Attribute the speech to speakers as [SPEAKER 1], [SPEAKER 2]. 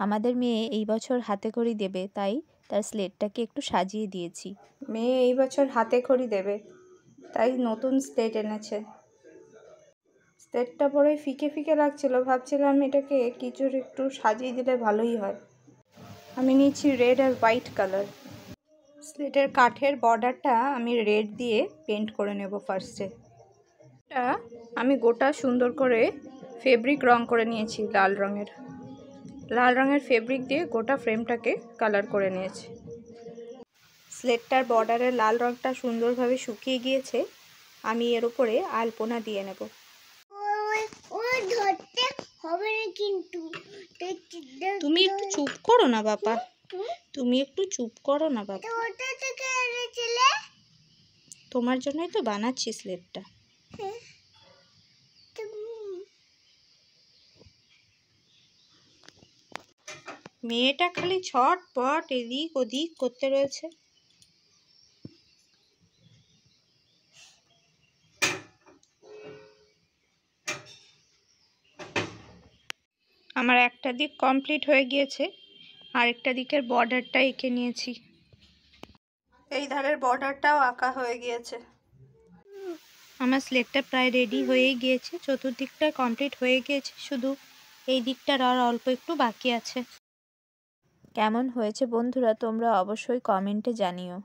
[SPEAKER 1] আমাদের মেয়ে এই বছর হাতেখড়ি দেবে, তাই তার স্লেটটাকে একটু সাজিয়ে দিয়েছি।
[SPEAKER 2] মেয়ে এই বছর হাতেখড়ি দেবে, তাই নতুন স্লেট এনেছে। স্লেটটা পরে ফিকে ফিকে লাগছিল, ভাবছিলাম এটাকে কিছুর একটু সাজিয়ে দিলে ভালোই হয়। আমি নিয়েছি রেড আর হোয়াইট কালার। স্লেটের কাঠের বর্ডারটা আমি রেড দিয়ে পেন্ট করে নেব ফার্স্টে। এটা আমি গোটা সুন্দর করে ফেব্রিক রং করে নিয়েছি, লাল রঙের ফেব্রিক দিয়ে গোটা ফ্রেমটাকে কালার করে নিয়েছি। স্লেটটার বর্ডারের লাল রঙটা সুন্দরভাবে শুকিয়ে গিয়েছে। আমি এর উপরে আলপনা দিয়ে নেব। তুমি একটু চুপ করো না বাবা, তোমার জন্যই তো বানাচ্ছি স্লেটটা। মেয়েটা খালি ছটপট এদিক ওদিক করতে রয়েছে। আমার একটা দিক কমপ্লিট হয়ে গিয়েছে, আরেকটা দিকের বর্ডারটা এঁকে নিয়েছি। এই ধারের বর্ডারটাও আঁকা হয়ে গিয়েছে। আমার স্লেটটা প্রায় রেডি হয়েই গিয়েছে, চতুর্দিকটা কমপ্লিট হয়ে গিয়েছে, শুধু এই দিকটার আর অল্প একটু বাকি আছে।
[SPEAKER 1] কেমন হয়েছে বন্ধুরা তোমরা অবশ্যই কমেন্টে জানিও।